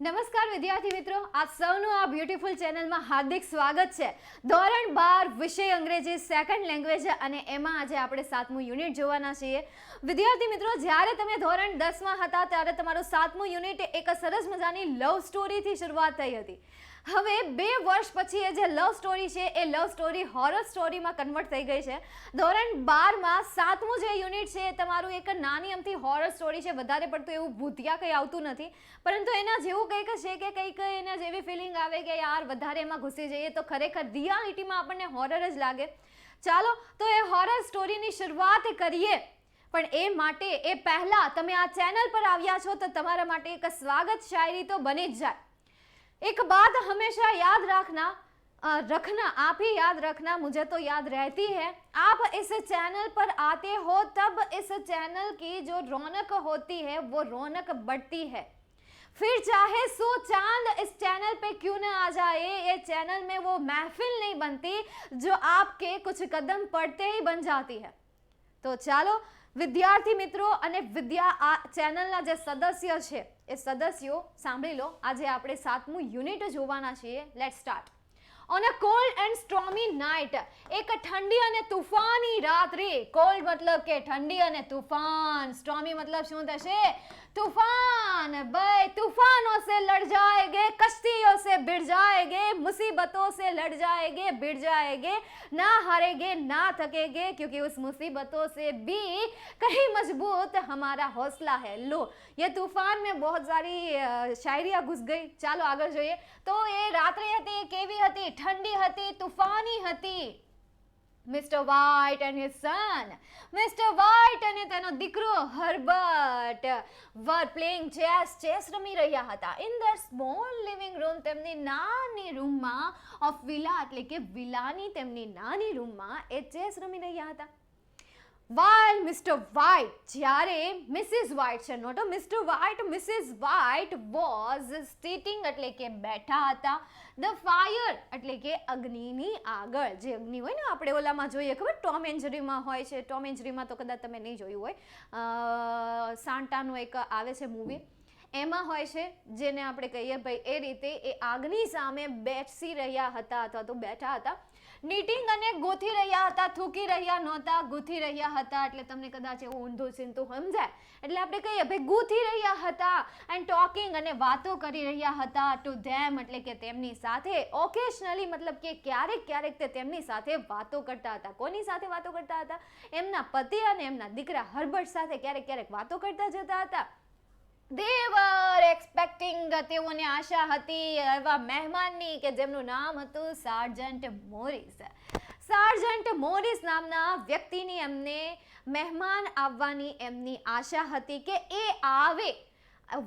નમસ્કાર વિદ્યાર્થી મિત્રો, આપ સૌનું આ બ્યુટીફુલ ચેનલમાં હાર્દિક સ્વાગત છે. ધોરણ 12 વિષય અંગ્રેજી સેકન્ડ લેંગ્વેજ અને એમાં આજે આપણે 7મું યુનિટ જોવાના છીએ. વિદ્યાર્થી મિત્રો, જ્યારે તમે ધોરણ 10માં હતા ત્યારે તમારું 7મું યુનિટ એક સરસ મજાની લવ સ્ટોરીથી શરૂઆત થઈ હતી. હવે 2 વર્ષ પછી એ જે લવ સ્ટોરી છે એ લવ સ્ટોરી હોરર સ્ટોરીમાં કન્વર્ટ થઈ ગઈ છે. ધોરણ 12માં 7મું જે યુનિટ છે એ તમારું એક નાની અમથી હોરર સ્ટોરી છે. વધારે પડતું એવું ભૂતિયા કંઈ આવતું નથી, પરંતુ એના જેવું કંઈક છે કે કંઈક એના જેવી ફિલિંગ આવે કે યાર વધારે એમાં ઘૂસી જઈએ તો ખરેખર રિયાલિટીમાં આપણને હોરર જ લાગે. ચાલો તો એ હોરર સ્ટોરીની શરૂઆત કરીએ. પણ એ માટે એ પહેલાં તમે આ ચેનલ પર આવ્યા છો તો તમારા માટે એક સ્વાગત શાયરી તો બની જ જાય. एक बात हमेशा याद रखना आप ही याद रखना, मुझे तो याद रहती है. आप इस चैनल पर आते हो तब इस चैनल की जो रौनक होती है वो रौनक बढ़ती है. फिर चाहे 100 चांद इस चैनल पे क्यों न आ जाए, ये चैनल में वो महफिल नहीं बनती जो आपके कुछ कदम पड़ते ही बन जाती है. तो ચાલો વિદ્યાર્થી મિત્રો અને આ ચેનલના જે સદસ્ય છે એ સદસ્યો સાંભળી લો. આજે આપણે 7મું યુનિટ જોવાના છીએ. Let's start. On a cold and stormy night, એક ઠંડી અને તૂફાની રાત્રે. કોલ્ડ મતલબ કે ઠંડી અને તૂફાન, સ્ટોર્મી મતલબ શું થશે? तूफान. भाई तूफानों से लड़ जाएंगे, कश्तियों से भिड़ जाएंगे, मुसीबतों से लड़ जाएंगे, भिड़ जाएंगे, ना हारेंगे ना थकेंगे, क्योंकि उस मुसीबतों से भी कहीं मजबूत हमारा हौसला है. लो, ये तूफान में बहुत सारी शायरियाँ घुस गई. ચાલો આગળ જોઈએ. તો એ રાત્રે હતી, કેવી હતી? ઠંડી હતી, તૂફાની હતી. Mister White and his son, mister White અને તેનો દીકરો હર્બર્ટ વર પ્લેઇંગ ચેસ રમી રહ્યા હતા. In their small living room, તેમની નાની રૂમમાં ઓફ વિલા એટલે કે વિલાની તેમની નાની રૂમમાં એ ચેસ રમી રહ્યા હતા. While Mr. White, જ્યારે મિસિસ વ્હાઇટ છે, not mister White, missus White was sitting એટલે કે બેઠા હતા. ધ ફાયર એટલે કે અગ્નિની આગળ. જે અગ્નિ હોય ને આપણે ઓલામાં જોઈએ, ખબર ટોમ એન્ડ જેરીમાં હોય છે. ટોમ એન્ડ જેરીમાં તો કદાચ તમે નહીં જોયું હોય. સાન્ટાનું એક આવે છે મૂવી, એમાં હોય છે, જેને આપણે કહીએ ભાઈ એ રીતે એ આગની સામે બેસી રહ્યા હતા અથવા તો બેઠા હતા. નીટિંગ અને ગૂંથી રહ્યા હતા, થૂકી રહ્યા નહોતા, ગૂંથી રહ્યા હતા. એટલે તમને કદાચ એવું ઊંધું સીધું સમજાય. એટલે આપણે કહીએ ભાઈ ગૂંથી રહ્યા હતા. એન્ડ ટોકિંગ અને વાતો કરી રહ્યા હતા. ટુ ધેમ એટલે કે તેમની સાથે. ઓકેશનલી મતલબ કે ક્યારેક ક્યારેક તે તેમની સાથે વાતો કરતા હતા. કોની સાથે વાતો કરતા હતા? એમના પતિ અને એમના દીકરા હર્બર્ટ સાથે ક્યારેક ક્યારેક વાતો કરતા જતા હતા. They were expecting, તેઓને આશા હતી એવા મહેમાનની કે જેમનું નામ હતું સાર્જન્ટ મોરિસ. સાર્જન્ટ મોરિસ નામના વ્યક્તિની એમને મહેમાન આવવાની એમની આશા હતી કે એ આવે.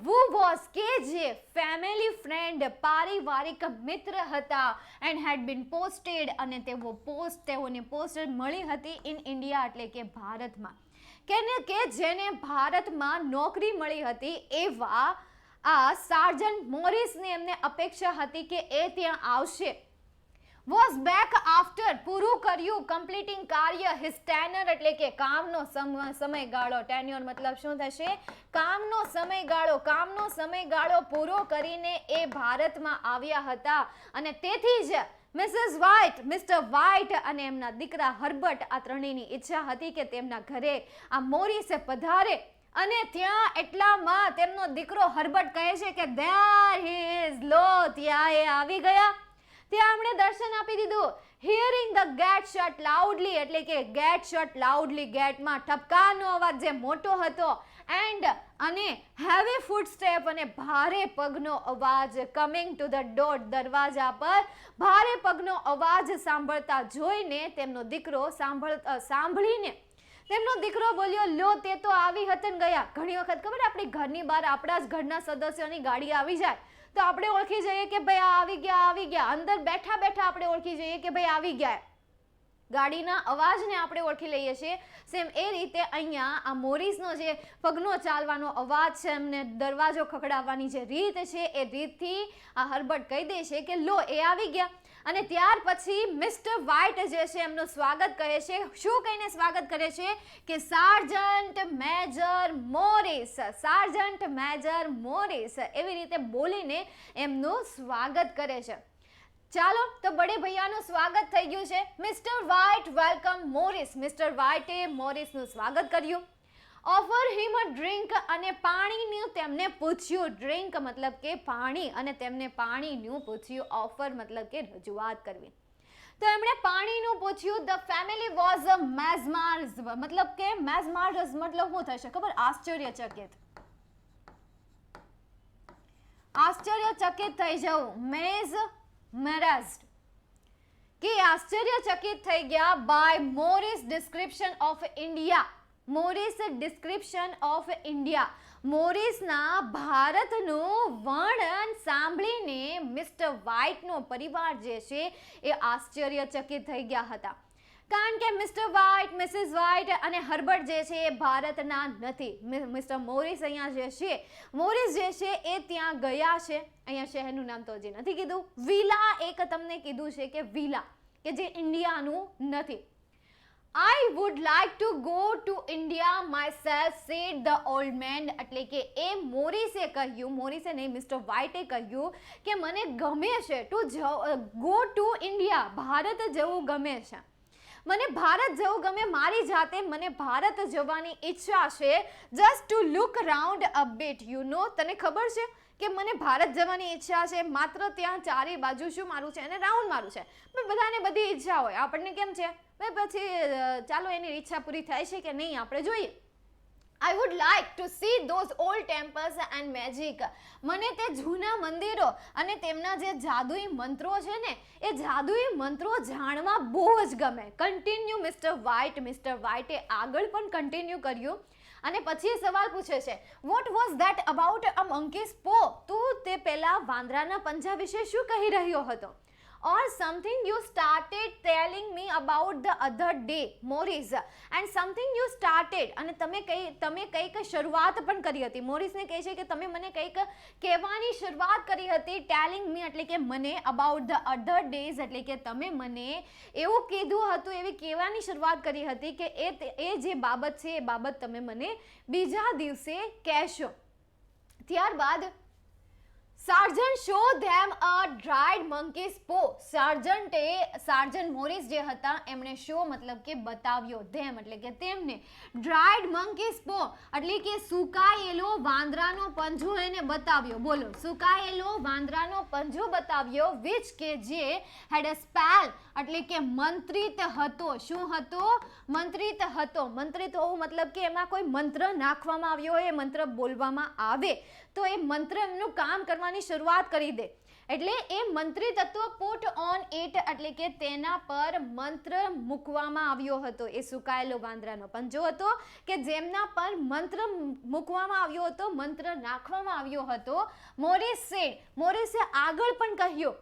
Who was કે જે ફેમિલી ફ્રેન્ડ, પારિવારિક મિત્ર હતા. એન્ડ હેડ બીન પોસ્ટેડ અને તેઓને પોસ્ટ મળી હતી ઇન ઇન્ડિયા એટલે કે ભારતમાં. કે જેને ભારતમાં નોકરી મળી હતી એવા આ સાર્જન્ટ મોરિસને એમને અપેક્ષા હતી કે એ ત્યાં આવશે. વોઝ બેક આફ્ટર, પૂરું કર્યું, કમ્પ્લીટિંગ કાર્ય, હિઝ ટેનર એટલે કે કામનો સમયગાળો. ટેન્યોર મતલબ શું થશે? કામનો સમયગાળો. કામનો સમયગાળો પૂરો કરીને એ ભારતમાં આવ્યા હતા. અને તેથી જ મિસિસ વ્હાઇટ, મિસ્ટર વ્હાઇટ અને એમના દીકરા હર્બર્ટ આ ત્રણેયની ઈચ્છા હતી કે તેમના ઘરે આ મોરિસે પધારે. અને ત્યાં એટલામાં તેમનો દીકરો હર્બર્ટ કહે છે કે there he is, લો ત્યાં એ આવી ગયા. ત્યાં એમણે દર્શન આપી દીધું. Hearing the gate shut loudly એટલે કે ગેટ શટ લાઉડલી, ગેટમાં ઠપકાનો અવાજ જે મોટો હતો. એન્ડ અને હેવી ફૂટસ્ટેપ અને ભારે પગનો અવાજ. કમિંગ ટુ ધ ડોર, દરવાજા પર ભારે પગનો અવાજ સાંભળતા જોઈને તેમનો દીકરો સાંભળીને તેમનો દીકરો બોલ્યો, લો તે તો આવી હતી ને ગયા. ઘણી વખત ખબર આપણી ઘરની બહાર આપણા જ ઘરના સદસ્યોની ગાડી આવી જાય તો આપણે ઓળખી જઈએ કે ભાઈ આ આવી ગયા. અંદર બેઠા બેઠા આપણે ઓળખી જઈએ કે ભાઈ આવી ગયા. ગાડીના અવાજને આપણે ઓળખી લઈએ છીએ. સેમ એ રીતે અહીંયા આ મોરિસનો જે પગનો ચાલવાનો અવાજ છે, એમને દરવાજો ખખડાવવાની જે રીત છે એ રીતથી આ હર્બર્ટ કહી દે છે કે લો એ આવી ગયા. અને ત્યાર પછી મિસ્ટર વ્હાઇટ જે છે એમનું સ્વાગત કહે છે. શું કહીને સ્વાગત કરે છે કે sergeant major Morris, sergeant major Morris, એવી રીતે બોલીને એમનું સ્વાગત કરે છે. ચાલો તો બડે ભૈયાનું સ્વાગત થઈ ગયું છે. Mister White welcome Morris. Mister વ્હાઇટે મોરિસનું સ્વાગત કર્યું. ઓફર હિમ અ ડ્રિંક, અને પાણીનું તેમને પૂછ્યું. ડ્રિંક મતલબ કે પાણી, અને તેમને પાણીનું પૂછ્યું. ઓફર મતલબ કે રજૂઆત કરવી. તો એમણે પાણીનું પૂછ્યું. ધ ફેમિલી વોઝ મેઝમાર્ઝ, મતલબ કે મેઝમાર્ઝ મતલબ શું થશે ખબર? આશ્ચર્યચકિત, આશ્ચર્યચકિત થઈ જવું. મેઝમરાઇઝ્ડ, કે આશ્ચર્યચકિત થઈ ગયા by Morris description of India. Morris description of India, મોરિસના ભારતનું વર્ણન સાંભળીને મિસ્ટર વ્હાઇટનો પરિવાર જે છે એ આશ્ચર્યચકિત થઈ ગયા હતા. કારણ કે મિસ્ટર વ્હાઇટ, મિસિસ વ્હાઇટ અને હર્બર્ટ જે છે એ ભારતના નથી. મિસ્ટર મોરિસ અહીંયા જે છે, મોરિસ જે છે એ ત્યાં ગયા છે. અહીંયા શહેરનું નામ તો હજી નથી કીધું. વિલા એક તમને કીધું છે કે વિલા, કે જે ઇન્ડિયાનું નથી. I would like to go to India myself, said the old man. એટલે કે એ મોરિસે કહ્યું, મોરિસે નહીં મિસ્ટર વ્હાઇટે કહ્યું કે મને ગમે છે to go to India, Bharat જવું ગમે છે. મને ભારત જવું ગમે, મારી જાતે મને ભારત જવાની ઈચ્છા છે. Just to look round a bit, you know. તને ખબર છે કે મને ભારત જવાની ઈચ્છા છે, માત્ર ત્યાં ચારે બાજુ શું મારું છે, એને રાઉન્ડ મારું છે. પણ બધાને બધી ઈચ્છા હોય, આપણને કેમ છે પછી ચાલો એની ઈચ્છા પૂરી થાય છે કે નહીં આપણે જોઈએ. I would like to see those old temples and magic. મને તે જૂના મંદિરો અને તેમના જે જાદુઈ મંત્રો છે ને, એ જાદુઈ મંત્રો જાણવા બહુ જ ગમે. કન્ટિન્યુ મિસ્ટર વ્હાઇટ, મિસ્ટર વ્હાઇટે આગળ પણ કન્ટિન્યુ કર્યું. અને પછી સવાલ પૂછે છે, what was that about a monkeys પો? તું તે પેલા વાંદરાના પંજા વિશે શું કહી રહ્યો હતો? Or something you started telling me about the other day, Maurice. And something you started, અને તમે કંઈક શરૂઆત પણ કરી હતી. મોરિસને કહે છે કે તમે મને કંઈક કહેવાની શરૂઆત કરી હતી. telling me એટલે કે મને, about the other days એટલે કે તમે મને એવું કીધું હતું, એવી કહેવાની શરૂઆત કરી હતી કે એ જે બાબત છે એ બાબત તમે મને બીજા દિવસે કહેશો. ત્યારબાદ સાર્જન્ટ શો ધેમ અ ડ્રાઈડ મંકીઝ પો. સાર્જન્ટ મોરિસ જે હતા એમણે શો મતલબ કે બતાવ્યો. ધેમ એટલે કે તેમને. ડ્રાઈડ મંકીઝ પો એટલે કે સુકાયેલો વાંદરાનો પંજો એને બતાવ્યો. બોલો, સુકાયેલો વાંદરાનો પંજો બતાવ્યો. વિચ કે જે હેડ અ સ્પેલ એટલે કે મંત્રિત હતો. શું હતો? મંત્રિત હતો. મંત્રિત હોવું મતલબ કે એમાં કોઈ મંત્ર નાખવામાં આવ્યો હોય, એ મંત્ર બોલવામાં આવે તો એ મંત્ર એમનું કામ કરવાની શરૂઆત કરી દે. એટલે એ મંત્રી તત્વ પુટ ઓન ઇટ એટલે કે તેના પર મંત્ર મૂકવામાં આવ્યો હતો. એ સુકાયેલો વાંદરાનો પંજો હતો કે જેમના પર મંત્ર મૂકવામાં આવ્યો હતો, મંત્ર નાખવામાં આવ્યો હતો. મોરિસે આગળ પણ કહ્યું,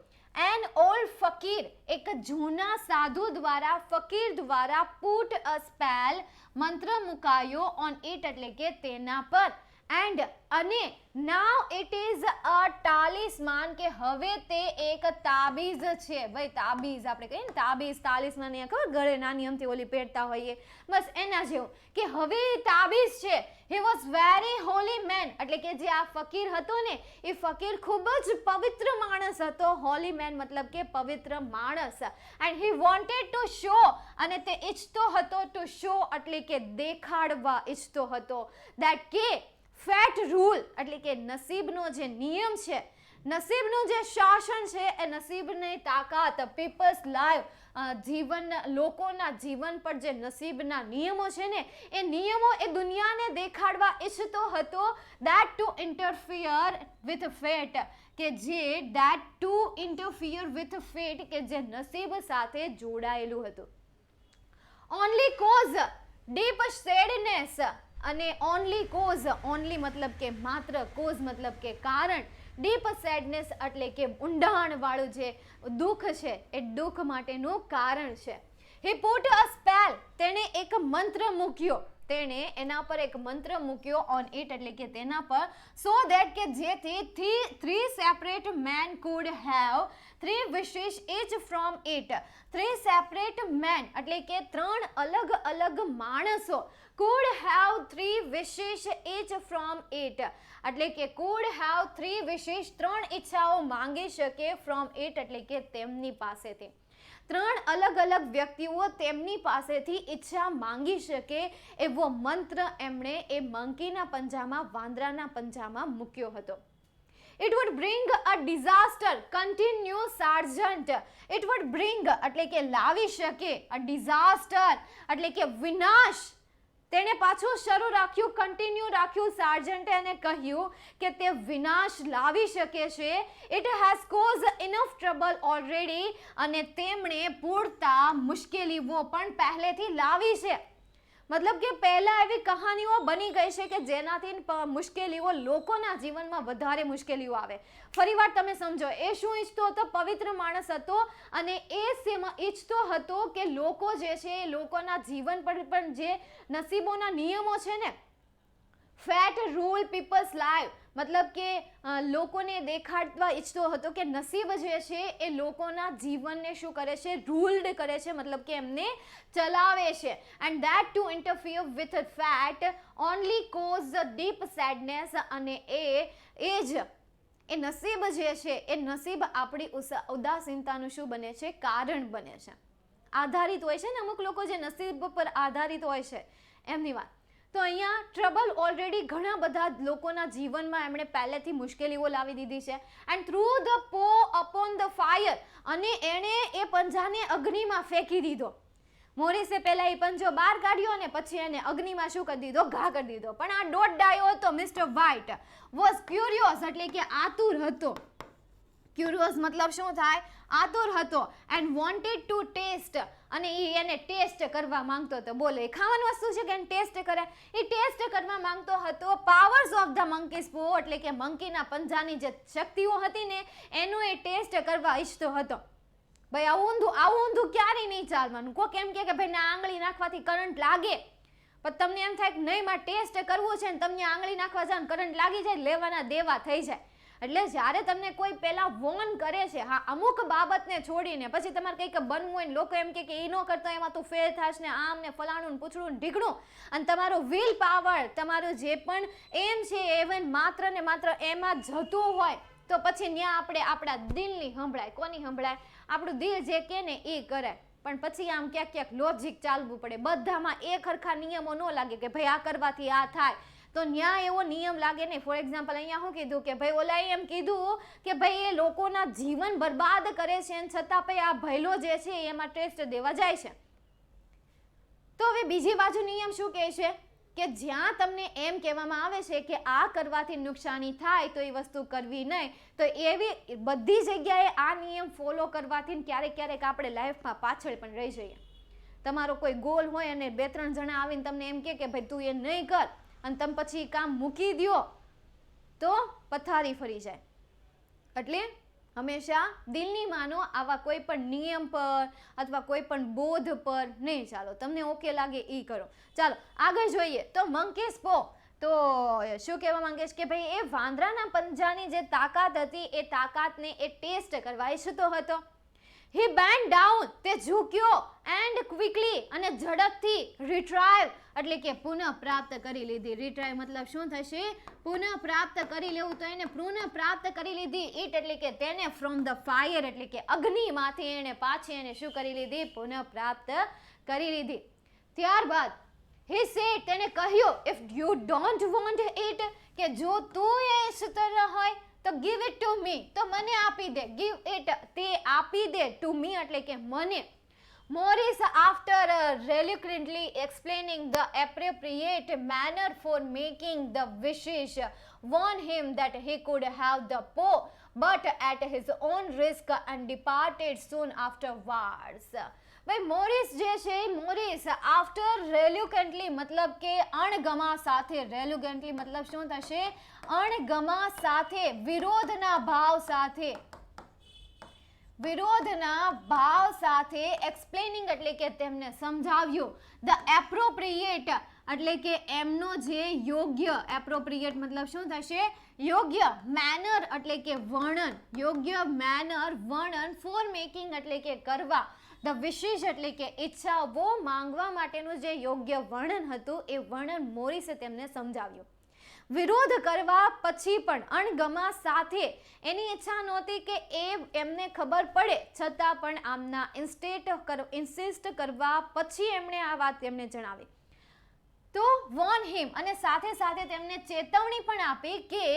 એન ઓલ્ડ ફકીર, એક જૂના સાધુ દ્વારા, ફકીર દ્વારા પુટ અ સ્પેલ, મંત્ર મુકાયો, ઓન ઇટ એટલે કે તેના પર. એન્ડ અને નાવ ઇટ ઇઝ અ ટાલિસ્માન, કે હવે તે એક તાબીઝ છે. ભાઈ તાબીઝ આપણે કહીએ ને, તાબીઝ તાલિસ્માન, અહીંયા ખબર ગળે નાની અમથી ઓલી પહેરતા હોઈએ, બસ એના જેવું કે હવે તાબીઝ છે. He was very holy man એટલે કે જે આ ફકીર હતો ને, એ ફકીર ખૂબ જ પવિત્ર માણસ હતો. હોલી મેન મતલબ કે પવિત્ર માણસ. And he wanted to show, અને તે ઈચ્છતો હતો, ટુ શો એટલે કે દેખાડવા ઈચ્છતો હતો, દેટ કે ફેટ રૂલ એટલે કે નસીબનો જે નિયમ છે, નસીબનું જે શાસન છે, એ નસીબની તાકાત, પીપલ્સ લાઈવ, જીવન, લોકોના જીવન પર જે નસીબના નિયમો છે ને, એ નિયમો એ દુનિયાને દેખાડવા ઈચ્છતો હતો. That to interfere with fate, કે જે that to interfere with fate કે જે નસીબ સાથે જોડાયેલું હતું. ઓનલી કોઝ ડીપ સેડનેસ, અને ઓનલી કોઝ, ઓનલી મતલબ કે માત્ર, કોઝ મતલબ કે કારણ, ડીપ સેડનેસ એટલે કે ઊંડાણ વાળું જે દુઃખ છે એ દુઃખ માટેનું કારણ છે. હી પુટ અ સ્પેલ, તેણે એક મંત્ર મૂક્યો. તેણે એના પર એક મંત્ર મૂક્યો ઓન ઇટ એટલે કે તેના પર, સો ધેટ કે જેથી three separate men could have three wishes each from it. Three separate men એટલે કે 3 અલગ અલગ માણસો could have three wishes each from it એટલે કે કુડ હેવ થ્રી વિશેસ 3 ઈચ્છાઓ માંગી શકે ફ્રોમ ઇટ એટલે કે તેમની પાસેથી. 3 અલગ અલગ વ્યક્તિઓ તેમની પાસેથી ઈચ્છા માંગી શકે એવો મંત્ર એમણે એ મંકીના પંજામાં, વાંદરાના પંજામાં મૂક્યો હતો. It would bring a disaster, continue Sergeant. It would bring એટલે કે લાવી શકે, a disaster એટલે કે વિનાશ. તેણે પાછું શરૂ રાખ્યું, કન્ટિન્યુ રાખ્યું સાર્જન્ટે અને કહ્યું કે તે વિનાશ લાવી શકે છે. It has cause enough trouble already અને તેમણે પૂરતા મુશ્કેલીઓ પણ પહેલેથી લાવી છે. મતલબ કે પહેલા એવી કહાનીઓ બની ગઈ છે કે જેનાથી મુશ્કેલીઓ, લોકોના જીવનમાં વધારે મુશ્કેલીઓ આવે. ફરીવાર તમે સમજો, એ શું ઈચ્છતો હતો? પવિત્ર માણસ હતો અને એ ઈચ્છતો હતો કે લોકો જે છે એ લોકોના જીવન પર પણ જે નસીબોના નિયમો છે ને, ફેટ રૂલ પીપલ્સ લાઈવ, મતલબ કે લોકોને દેખાડવા ઈચ્છતો હતો કે નસીબ જે છે એ લોકોના જીવનને શું કરે છે? રૂલ્ડ કરે છે, મતલબ કે એમને ચલાવે છે. And that two interfere with fat only cause deep sadness અને એ નસીબ જે છે એ નસીબ આપણી ઉદાસીનતાનું શું બને છે? કારણ બને છે. આધારિત હોય છે ને અમુક લોકો જે નસીબ પર આધારિત હોય છે એમની વાત. તો અહીંયા ટ્રબલ ઓલરેડી ઘણા બધા લોકોના જીવનમાં એમણે પહેલેથી મુશ્કેલીઓ લાવી દીધી છે. એન્ડ થ્રુ ધ પો અપોન ધ ફાયર અને એણે એ પંજાને અગ્નિમાં ફેંકી દીધો. મોરિસે પહેલા એ પંજો બહાર કાઢ્યો અને પછી એને અગ્નિમાં શું કરી દીધો? ઘા કરી દીધો. પણ આ ડોટ ડાયો હતો, મિસ્ટર વ્હાઇટ વોઝ ક્યુરિયસ એટલે કે આતુર હતો. ક્યુરિયસ મતલબ શું થાય? આતુર હતો. એન્ડ વોન્ટેડ ટુ ટેસ્ટ અને એને ટેસ્ટ કરવા માંગતો હતો. બોલે એ ખાવાની વસ્તુ છે કે એને ટેસ્ટ કરે? એ ટેસ્ટ કરવા માંગતો હતો પાવર્સ ઓફ ધ મંકીઝ પો એટલે કે મંકીના પંજાની જે શક્તિઓ હતી ને એનો એ ટેસ્ટ કરવા ઈચ્છતો હતો. ભાઈ આવું ઊંધું ક્યારેય નહીં ચાલવાનું. કોક એમ કે ભાઈ ના આંગળી નાખવાથી કરંટ લાગે, પણ તમને એમ થાય કે નહીં મારે ટેસ્ટ કરવું છે ને તમને આંગળી નાખવા જાવ કરંટ લાગી જાય, લેવાના દેવા થઈ જાય. એટલે જ્યારે તમને કોઈ પહેલા વોર્ન કરે છે, હા અમુક બાબતને છોડીને પછી તમારે કંઈક બનવું હોય ને લોકો એમ કે એ ન કરતા એમાં તું ફેલ થાશ ને આમ ને ફલાણું ને પૂછડું ને ઢીકણું, અને તમારો વિલ પાવર, તમારું જે પણ એમ છે એવન માત્ર ને માત્ર એમાં જતું હોય તો પછી ત્યાં આપણે આપણા દિલની સંભળાય. કોની સંભળાય? આપણું દિલ જે કે ને એ કરે. પણ પછી આમ ક્યાંક લોજિક ચાલવું પડે. બધામાં એક સરખા નિયમો ન લાગે કે ભાઈ આ કરવાથી આ થાય, તો ન્યા એવો નિયમ લાગે નહીં. ફોર એક્ઝામ્પલ અહીંયા શું કીધું કે ભાઈ ઓલા એમ કીધું કે ભાઈ એ લોકોના જીવન બરબાદ કરે છે અને છતાં ભાઈ આ ભયલો જે છે એમાં ટેસ્ટ દેવા જાય છે. તો હવે બીજી બાજુ નિયમ શું કહે છે કે જ્યાં તમને એમ કહેવામાં આવે છે કે આ કરવાથી નુકસાની થાય તો એ વસ્તુ કરવી નહીં, તો એવી બધી જગ્યાએ આ નિયમ ફોલો કરવાથી ક્યારેક આપણે લાઈફમાં પાછળ પણ રહી જઈએ. તમારો કોઈ ગોલ હોય અને 2-3 જણા આવીને તમને એમ કે ભાઈ તું એ નહીં કર અને તમે પછી કામ મૂકી દો તો પથારી ફરી જાય. એટલે હંમેશા દિલની માનો, આવા કોઈ પણ નિયમ પર અથવા કોઈ પણ બોધ પર નહીં ચાલો. તમને ઓકે લાગે એ કરો. ચાલો આગળ જોઈએ. તો મંકીઝ પો તો શું કહેવા માંગે છે કે ભાઈ એ વાંદરાના પંજાની જે તાકાત હતી એ તાકાતને એ ટેસ્ટ કરવા ઈચ્છતો હતો. He bent down, તે ઝૂક્યો, and quickly અને ઝડપથી retrieve એટલે કે પુનઃ પ્રાપ્ત કરી લીધી. retrieve મતલબ શું થશે? પુનઃ પ્રાપ્ત કરી લેવું. તો એને પુનઃ પ્રાપ્ત કરી લીધી. it એટલે કે તેને from the fire એટલે કે અગ્નિમાંથી એને પાછી એને શું કરી લીધી? પુનઃ પ્રાપ્ત કરી લીધી. ત્યારબાદ he said તેને કહ્યું if you don't want it કે જો તું એ ઈચ્છતો ન હોય તો give it to me, તો મને આપી દે. give it તે આપી દે, to me એટલે કે મને. Morris after reluctantly explaining the appropriate manner for making the wishes warned him that he could have the paw but at his own risk and departed soon afterwards. ભાઈ Morris જે છે, Morris after રેલ્યુકન્ટલી મતલબ કે અણગમા સાથે, રેલ્યુકન્ટલી મતલબ શું થશે? અણગમા સાથે, વિરોધના ભાવ સાથે એક્સપ્લેનિંગ એટલે કે તેમને સમજાવ્યું. ધ એપ્રોપ્રિએટ એટલે કે એમનો જે યોગ્ય એપ્રોપ્રિએટ મતલબ શું થશે યોગ્ય મેનર એટલે કે વર્ણન યોગ્ય મેનર વર્ણન ફોર મેકિંગ એટલે કે કરવા ધ વિશેષ એટલે કે ઈચ્છાઓ માંગવા માટેનું જે યોગ્ય વર્ણન હતું એ વર્ણન મોરિસે તેમને સમજાવ્યું વિરોધ કરવા પછી પણ અણગમા સાથે એની ઈચ્છા નહોતી કે એમને ખબર પડે છતાં પણ આમના ઇન્સિસ્ટ કરવા પછી એમણે આ વાત તેમને જણાવી તો વોર્ન હિમ અને સાથે સાથે તેમને ચેતવણી પણ આપી કે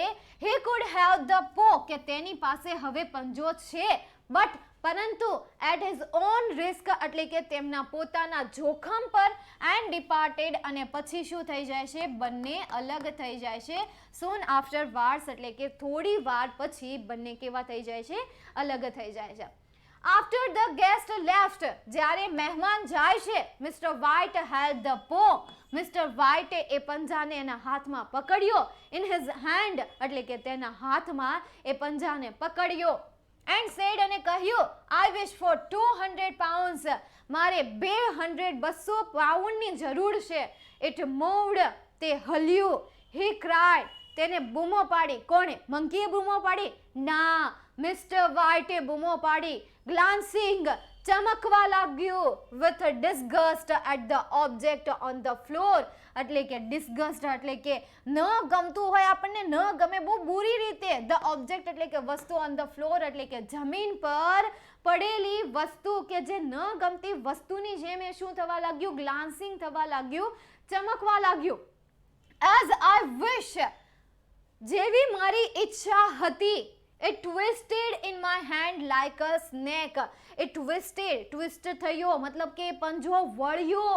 હી કુડ હેવ ધ પો કે તેની પાસે હવે પંજો છે બટ પરંતુ એટ હિઝ ઓન રિસ્ક એટલે કે તેમના પોતાના જોખમ પર એન્ડ ડિપાર્ટેડ અને પછી શું થઈ જાય છે બંને અલગ થઈ જાય છે સોન આફ્ટર વાર્સ એટલે કે થોડી વાર પછી બંને કેવા થઈ જાય છે અલગ થઈ જાય છે આફ્ટર ધ ગેસ્ટ લેફ્ટ જ્યારે મહેમાન જાય છે મિસ્ટર વ્હાઇટ હેલ્ડ ધ પો મિસ્ટર વ્હાઇટે એ પંજાને એના હાથમાં પકડ્યો ઇન હિઝ હેન્ડ એટલે કે તેના હાથમાં એ પંજાને પકડ્યો એન્ડ સેડ અને કહ્યું આઈ વિશ ફોર 200 પાઉન્ડ્સ મારે 200 પાઉન્ડની જરૂર છે ઇટ મૂવ્ડ તે હલ્યું હી ક્રાઇડ તેને બૂમો પાડી કોણે મંકીએ બૂમો પાડી ના મિસ્ટર વ્હાઇટે બૂમો પાડી ગ્લાન્સિંગ ચમકવા લાગ્યું with disgust at the object on the floor એટલે કે ડિસ્ગસ્ટ એટલે કે ન ગમતું હોય આપણને ન ગમે બહુ બુરી રીતે ધ ઓબ્જેક્ટ એટલે કે વસ્તુ ઓન ધ ફ્લોર એટલે કે જમીન પર પડેલી વસ્તુ કે જે ન ગમતી વસ્તુની જેમ એ શું થવા લાગ્યું ગ્લાન્સિંગ થવા લાગ્યું ચમકવા લાગ્યું એઝ આઈ વિશ જેવી મારી ઈચ્છા હતી It twisted in my hand like a snake. It twist થયો મતલબ કે પંજો વળ્યો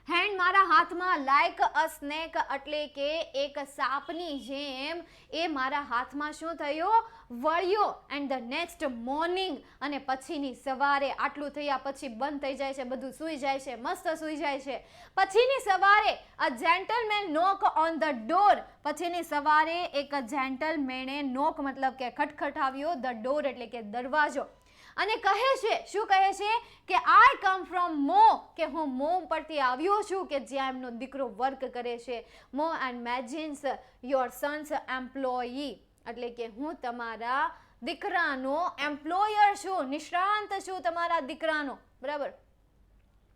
હેન્ડ મારા હાથમાં લાઈક અ સ્નેક એટલે કે એક સાપની જેમ એ મારા હાથમાં શું થયો વળ્યો એન્ડ ધ નેક્સ્ટ મોર્નિંગ અને પછીની સવારે આટલું થયા પછી બંધ થઈ જાય છે બધું સૂઈ જાય છે મસ્ત સૂઈ જાય છે પછીની સવારે અ gentleman knock on the door પછીની સવારે એક જેન્ટલમેને નોક મતલબ કે ખટખટાવ્યો ધ ડોર એટલે કે દરવાજો અને કહે છે શું કહે છે કે આઈ કમ ફ્રોમ મો કે હું મો પરથી આવ્યો છું કે જ્યાં એમનો દીકરો વર્ક કરે છે મો એન્ડ મેજિન્સ યોર સન્સ એમ્પ્લોયી એટલે કે હું તમારા દીકરાનો એમ્પ્લોયર છું નિષ્ણાંત છું તમારા દીકરાનો બરાબર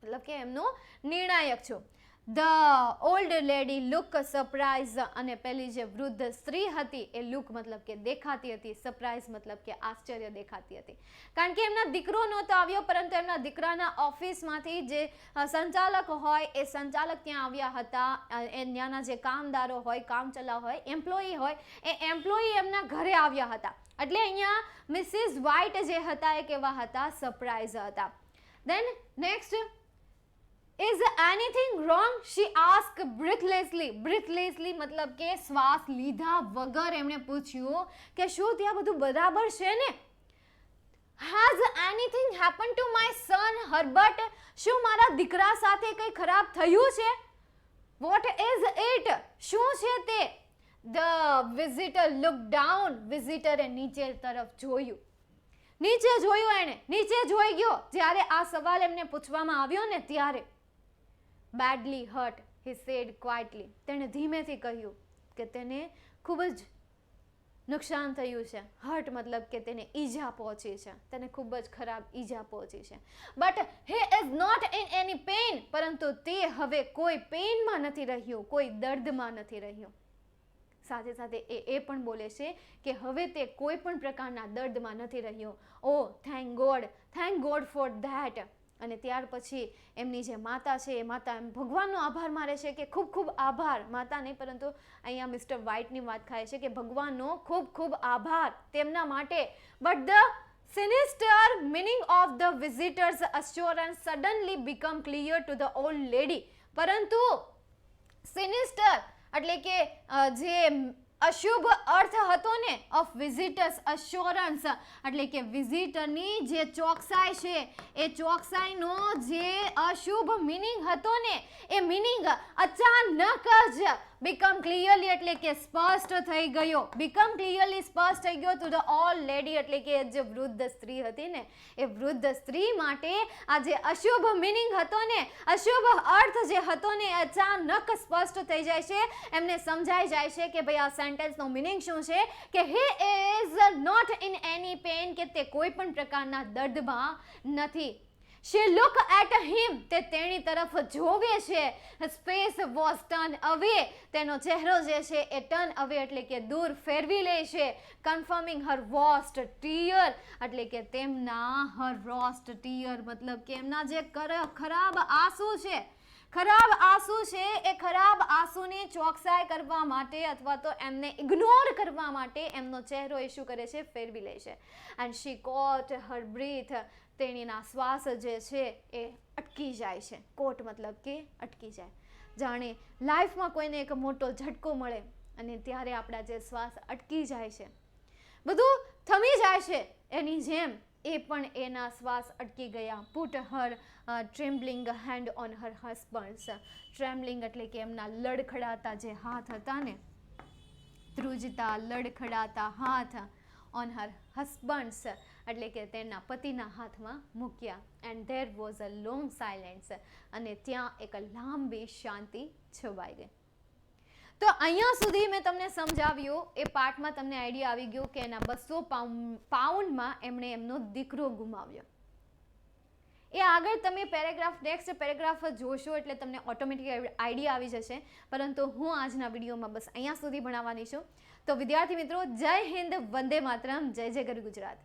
મતલબ કે એમનો નિર્ણાયક છું the old lady look surprise અને પેલી જે વૃદ્ધ સ્ત્રી હતી એ લુક મતલબ કે દેખાતી હતી સરપ્રાઇઝ મતલબ કે આશ્ચર્ય દેખાતી હતી કારણ કે એમના દીકરો નહોતો આવ્યો પરંતુ એમના દીકરાના ઓફિસમાંથી જે સંચાલક હોય એ સંચાલક ત્યાં આવ્યા હતા એ ત્યાંના જે કામદારો હોય કામચલા હોય એમ્પ્લોયી હોય એ એમ્પ્લોયી એમના ઘરે આવ્યા હતા એટલે અહીંયા મિસિસ વ્હાઇટ જે હતા એ કેવા હતા સરપ્રાઇઝ હતા દેન next Is anything wrong? She asked breathlessly મતલબ કે શ્વાસ લીધા વગર એમણે પૂછ્યું કે શું ત્યાં બધું બરાબર છે ને Has anything happened to my son Herbert? શું મારા દીકરા સાથે કંઈ ખરાબ થયું છે What is it? શું છે તે The visitor looked down. વિઝિટરે નીચે તરફ જોયું નીચે જોયું એણે નીચે જોઈ ગયો જ્યારે આ સવાલ એમને પૂછવામાં આવ્યો ને ત્યારે badly hurt he said quietly તેણે ધીમેથી કહ્યું કે તેને ખૂબ જ નુકસાન થયું છે હર્ટ મતલબ કે તેને ઈજા પહોંચી છે તેને ખૂબ જ ખરાબ ઈજા પહોંચી છે but he is not in any pain પરંતુ તે હવે કોઈ પેઇનમાં નથી રહ્યો કોઈ દર્દમાં નથી રહ્યો સાથે સાથે એ પણ બોલે છે કે હવે તે કોઈ પણ પ્રકારના દર્દમાં નથી રહ્યો ઓ થેન્ક ગોડ ફોર ધેટ અને ત્યાર પછી એમની જે માતા છે એ માતા એમ ભગવાનનો આભાર મારે છે કે ખૂબ ખૂબ આભાર માતા નહીં પરંતુ અહીંયા મિસ્ટર વ્હાઇટની વાત થાય છે કે ભગવાનનો ખૂબ ખૂબ આભાર તેમના માટે but the sinister meaning of the visitor's assurance suddenly become clear to the old lady પરંતુ sinister એટલે કે જે અશુભ અર્થ હતો ને ઓફ વિઝિટર્સ અશ્યોરન્સ એટલે કે વિઝિટરની જે ચોકસાઈ છે એ ચોકસાઈનો જે અશુભ મિનિંગ હતો ને એ મિનિંગ અચાનક જ બીકમ ક્લિયરલી એટલે કે સ્પષ્ટ થઈ ગયો, બીકમ ક્લિયરલી સ્પષ્ટ થઈ ગયો ટુ ધ ઓલ્ડ લેડી એટલે કે જે વૃદ્ધ સ્ત્રી હતી ને એ વૃદ્ધ સ્ત્રી માટે આ જે અશુભ મિનિંગ હતો ને, અશુભ અર્થ જે હતો ને અચાનક સ્પષ્ટ થઈ જાય છે. એમને સમજાઈ જાય છે કે ભાઈ આ સેન્ટેન્સનો મિનિંગ શું છે કે he is not in any pain, કે તે કોઈ પણ પ્રકારના દર્દમાં નથી. She look at him, તે તેની તરફ જોવે છે. His face was turned away, તેનો ચહેરો જે છે એ turn away એટલે કે દૂર ફેરવી લે છે. Confirming her worst tear એટલે કે તેમના her worst tear મતલબ કે એમના જે ખરાબ આંસુ છે, ખરાબ આંસુ છે એ ખરાબ આંસુની ચોકસાઈ કરવા માટે અથવા તો એમને ઇગ્નોર કરવા માટે એમનો ચહેરો એ શું કરે છે, ફેરવી લે છે. And she caught her breath, તેણીના શ્વાસ જે છે એ અટકી જાય છે. કોટ મતલબ કે અટકી જાય. જાણે લાઈફમાં કોઈને એક મોટો ઝટકો મળે અને ત્યારે આપણા જે શ્વાસ અટકી જાય છે, બધું થમી જાય છે, એની જેમ એ પણ એના શ્વાસ અટકી ગયા. Put her trembling hand on her husband's, trembling એટલે કે એમના લડખડાતા જે હાથ હતા ને, ધ્રુજતા લડખડાતા હાથ ઓન હર હસબન્ડ્સ એટલે કે તેના પતિના હાથમાં મૂક્યા. And there was a long silence, અને ત્યાં એક લાંબી શાંતિ છવાઈ ગઈ. તો અહીંયા સુધી મેં તમને સમજાવ્યું, એ પાર્ટમાં તમને આઈડિયા આવી ગયો કે એના 200 પાઉન્ડમાં એમણે એમનો દીકરો ગુમાવ્યો. એ આગળ તમે પેરેગ્રાફ નેક્સ્ટ પેરેગ્રાફ જોશો એટલે તમને ઓટોમેટિક આઈડિયા આવી જશે, પરંતુ હું આજના વિડીયોમાં બસ અહીંયા સુધી ભણાવવાની છું. તો વિદ્યાર્થી મિત્રો, જય હિન્દ, વંદે માતરમ, જય જય ગરવી ગુજરાત.